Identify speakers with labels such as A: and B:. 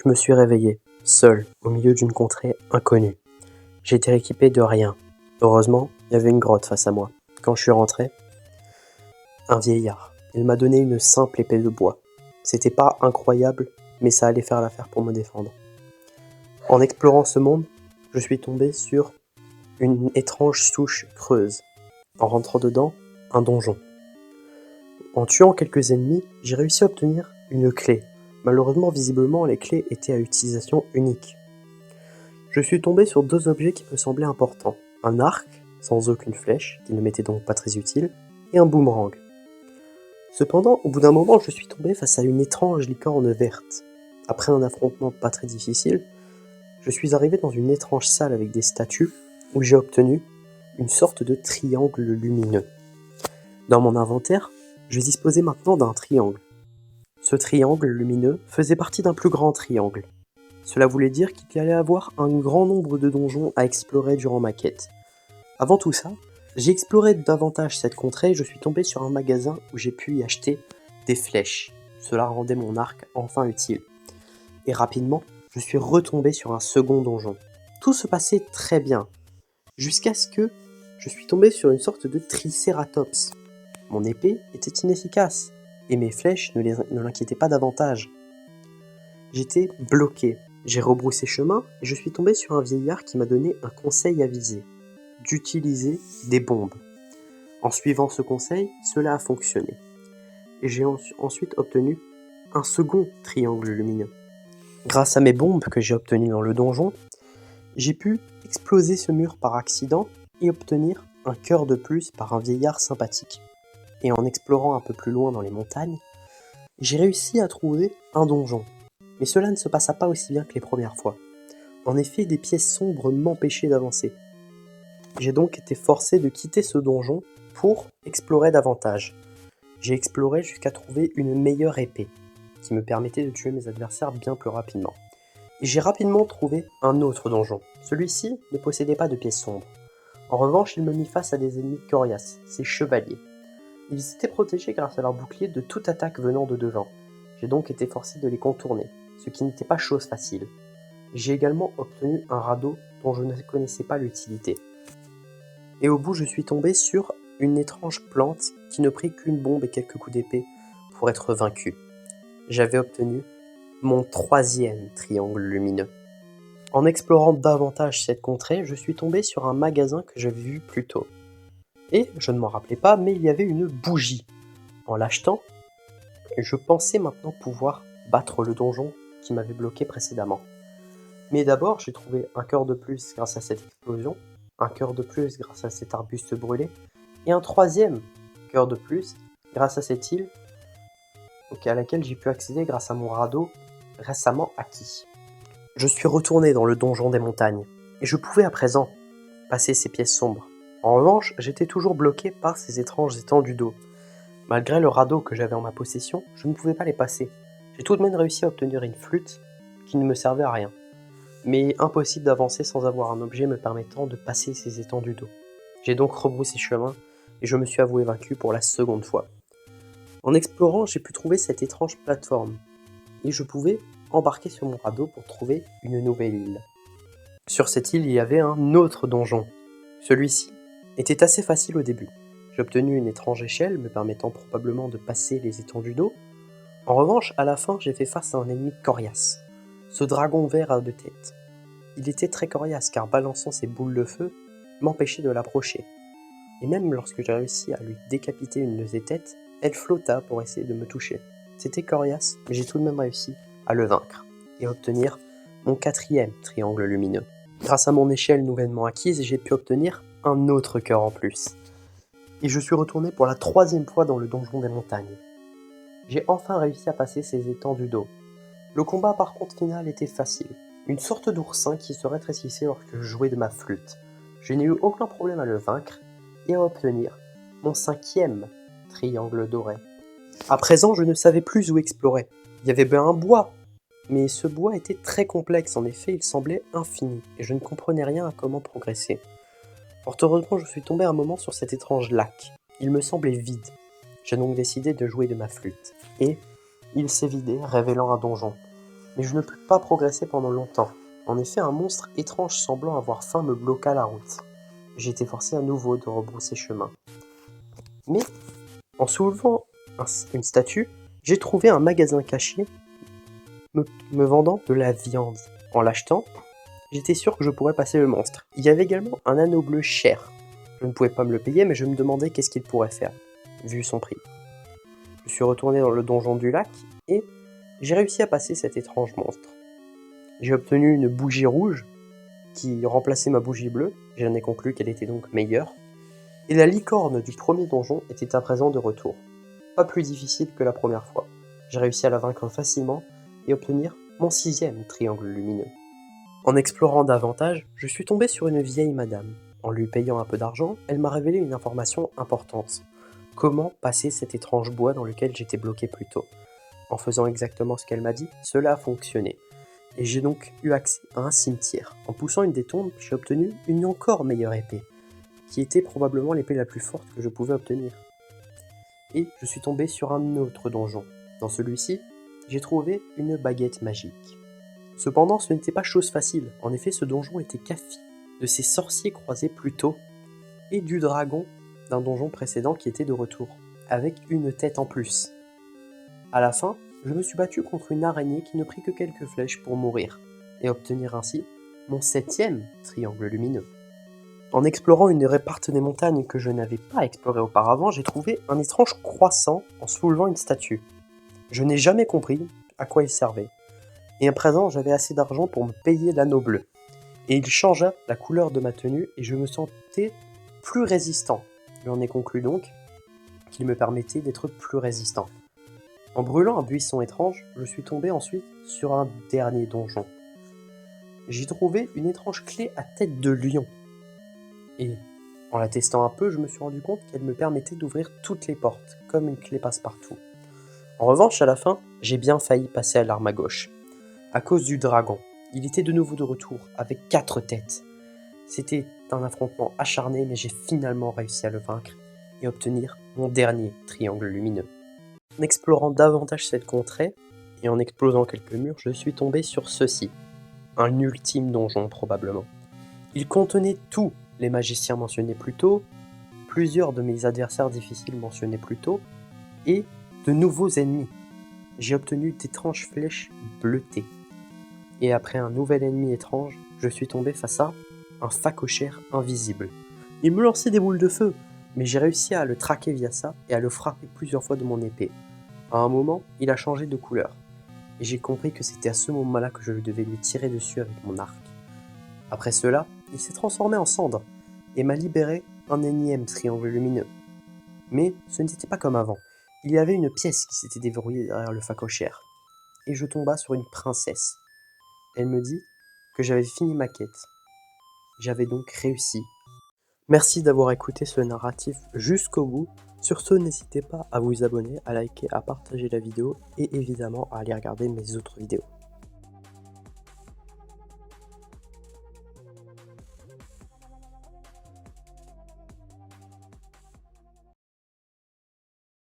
A: Je me suis réveillé, seul, au milieu d'une contrée inconnue. J'étais équipé de rien. Heureusement, il y avait une grotte face à moi. Quand je suis rentré, un vieillard. Il m'a donné une simple épée de bois. C'était pas incroyable, mais ça allait faire l'affaire pour me défendre. En explorant ce monde, je suis tombé sur une étrange souche creuse. En rentrant dedans, un donjon. En tuant quelques ennemis, j'ai réussi à obtenir une clé. Malheureusement, visiblement, les clés étaient à utilisation unique. Je suis tombé sur deux objets qui me semblaient importants. Un arc, sans aucune flèche, qui ne m'était donc pas très utile, et un boomerang. Cependant, au bout d'un moment, je suis tombé face à une étrange licorne verte. Après un affrontement pas très difficile, je suis arrivé dans une étrange salle avec des statues, où j'ai obtenu une sorte de triangle lumineux. Dans mon inventaire, je disposais maintenant d'un triangle. Ce triangle lumineux faisait partie d'un plus grand triangle. Cela voulait dire qu'il y allait avoir un grand nombre de donjons à explorer durant ma quête. Avant tout ça, j'ai exploré davantage cette contrée et je suis tombé sur un magasin où j'ai pu y acheter des flèches. Cela rendait mon arc enfin utile. Et rapidement, je suis retombé sur un second donjon. Tout se passait très bien, jusqu'à ce que je suis tombé sur une sorte de tricératops. Mon épée était inefficace, et mes flèches ne l'inquiétaient pas davantage. J'étais bloqué. J'ai rebroussé chemin et je suis tombé sur un vieillard qui m'a donné un conseil avisé, d'utiliser des bombes. En suivant ce conseil, cela a fonctionné. Et j'ai ensuite obtenu un second triangle lumineux. Grâce à mes bombes que j'ai obtenues dans le donjon, j'ai pu exploser ce mur par accident et obtenir un cœur de plus par un vieillard sympathique. Et en explorant un peu plus loin dans les montagnes, j'ai réussi à trouver un donjon. Mais cela ne se passa pas aussi bien que les premières fois. En effet, des pièces sombres m'empêchaient d'avancer. J'ai donc été forcé de quitter ce donjon pour explorer davantage. J'ai exploré jusqu'à trouver une meilleure épée, qui me permettait de tuer mes adversaires bien plus rapidement. Et j'ai rapidement trouvé un autre donjon. Celui-ci ne possédait pas de pièces sombres. En revanche, il me mit face à des ennemis coriaces, ces chevaliers. Ils étaient protégés grâce à leur bouclier de toute attaque venant de devant. J'ai donc été forcé de les contourner, ce qui n'était pas chose facile. J'ai également obtenu un radeau dont je ne connaissais pas l'utilité. Et au bout, je suis tombé sur une étrange plante qui ne prit qu'une bombe et quelques coups d'épée pour être vaincu. J'avais obtenu mon troisième triangle lumineux. En explorant davantage cette contrée, je suis tombé sur un magasin que j'avais vu plus tôt. Et je ne m'en rappelais pas, mais il y avait une bougie. En l'achetant, je pensais maintenant pouvoir battre le donjon qui m'avait bloqué précédemment. Mais d'abord, j'ai trouvé un cœur de plus grâce à cette explosion, un cœur de plus grâce à cet arbuste brûlé, et un troisième cœur de plus grâce à cette île à laquelle j'ai pu accéder grâce à mon radeau récemment acquis. Je suis retourné dans le donjon des montagnes, et je pouvais à présent passer ces pièces sombres. En revanche, j'étais toujours bloqué par ces étranges étendues d'eau. Malgré le radeau que j'avais en ma possession, je ne pouvais pas les passer. J'ai tout de même réussi à obtenir une flûte qui ne me servait à rien. Mais impossible d'avancer sans avoir un objet me permettant de passer ces étendues d'eau. J'ai donc rebroussé chemin et je me suis avoué vaincu pour la seconde fois. En explorant, j'ai pu trouver cette étrange plateforme et je pouvais embarquer sur mon radeau pour trouver une nouvelle île. Sur cette île, il y avait un autre donjon. Celui-ci était assez facile au début. J'ai obtenu une étrange échelle me permettant probablement de passer les étendues d'eau. En revanche, à la fin, j'ai fait face à un ennemi coriace. Ce dragon vert à deux têtes. Il était très coriace car balançant ses boules de feu m'empêchait de l'approcher. Et même lorsque j'ai réussi à lui décapiter une de ses têtes, elle flotta pour essayer de me toucher. C'était coriace, mais j'ai tout de même réussi à le vaincre et à obtenir mon quatrième triangle lumineux. Grâce à mon échelle nouvellement acquise, j'ai pu obtenir un autre cœur en plus. Et je suis retourné pour la troisième fois dans le donjon des montagnes. J'ai enfin réussi à passer ces étendues d'eau. Le combat par contre final était facile. Une sorte d'oursin qui se rétrécissait lorsque je jouais de ma flûte. Je n'ai eu aucun problème à le vaincre et à obtenir mon cinquième triangle doré. À présent, je ne savais plus où explorer. Il y avait bien un bois, mais ce bois était très complexe, en effet, il semblait infini, et je ne comprenais rien à comment progresser. Fort heureusement, je suis tombé un moment sur cet étrange lac. Il me semblait vide. J'ai donc décidé de jouer de ma flûte, et il s'est vidé, révélant un donjon. mais je ne pus pas progresser pendant longtemps. En effet, un monstre étrange semblant avoir faim me bloqua la route. J'ai été forcé à nouveau de rebrousser chemin. Mais, en soulevant une statue, j'ai trouvé un magasin caché me vendant de la viande. En l'achetant, j'étais sûr que je pourrais passer le monstre. Il y avait également un anneau bleu cher. Je ne pouvais pas me le payer, mais je me demandais qu'est-ce qu'il pourrait faire, vu son prix. Je suis retourné dans le donjon du lac et j'ai réussi à passer cet étrange monstre. J'ai obtenu une bougie rouge qui remplaçait ma bougie bleue, j'en ai conclu qu'elle était donc meilleure, et la licorne du premier donjon était à présent de retour. Pas plus difficile que la première fois. J'ai réussi à la vaincre facilement et obtenir mon 6e triangle lumineux. En explorant davantage, je suis tombé sur une vieille madame. En lui payant un peu d'argent, elle m'a révélé une information importante. Comment passer cet étrange bois dans lequel j'étais bloqué plus tôt. En faisant exactement ce qu'elle m'a dit, cela a fonctionné. Et j'ai donc eu accès à un cimetière. En poussant une des tombes, j'ai obtenu une encore meilleure épée, qui était probablement l'épée la plus forte que je pouvais obtenir. Et je suis tombé sur un autre donjon. Dans celui-ci, j'ai trouvé une baguette magique. Cependant, ce n'était pas chose facile. En effet, ce donjon était café de ces sorciers croisés plus tôt et du dragon d'un donjon précédent qui était de retour, avec une tête en plus. À la fin, je me suis battu contre une araignée qui ne prit que quelques flèches pour mourir, et obtenir ainsi mon 7e triangle lumineux. En explorant une réparte des montagnes que je n'avais pas explorée auparavant, j'ai trouvé un étrange croissant en soulevant une statue. Je n'ai jamais compris à quoi il servait. Et à présent, j'avais assez d'argent pour me payer l'anneau bleu. Et il changea la couleur de ma tenue et je me sentais plus résistant. J'en ai conclu donc qu'il me permettait d'être plus résistant. En brûlant un buisson étrange, je suis tombé ensuite sur un dernier donjon. J'ai trouvé une étrange clé à tête de lion. Et en la testant un peu, je me suis rendu compte qu'elle me permettait d'ouvrir toutes les portes, comme une clé passe-partout. En revanche, à la fin, j'ai bien failli passer à l'arme à gauche. À cause du dragon. Il était de nouveau de retour, avec 4 têtes. C'était un affrontement acharné, mais j'ai finalement réussi à le vaincre et obtenir mon dernier triangle lumineux. En explorant davantage cette contrée, et en explosant quelques murs, je suis tombé sur ceci. Un ultime donjon, probablement. Il contenait tous les magiciens mentionnés plus tôt, plusieurs de mes adversaires difficiles mentionnés plus tôt, et de nouveaux ennemis. J'ai obtenu d'étranges flèches bleutées. Et après un nouvel ennemi étrange, je suis tombé face à un phacochère invisible. Il me lançait des boules de feu, mais j'ai réussi à le traquer via ça et à le frapper plusieurs fois de mon épée. À un moment, il a changé de couleur, et j'ai compris que c'était à ce moment-là que je devais lui tirer dessus avec mon arc. Après cela, il s'est transformé en cendre, et m'a libéré un énième triangle lumineux. Mais ce n'était pas comme avant. Il y avait une pièce qui s'était déverrouillée derrière le phacochère, et je tomba sur une princesse. Elle me dit que j'avais fini ma quête. J'avais donc réussi. Merci d'avoir écouté ce narratif jusqu'au bout. Sur ce, n'hésitez pas à vous abonner, à liker, à partager la vidéo et évidemment à aller regarder mes autres vidéos.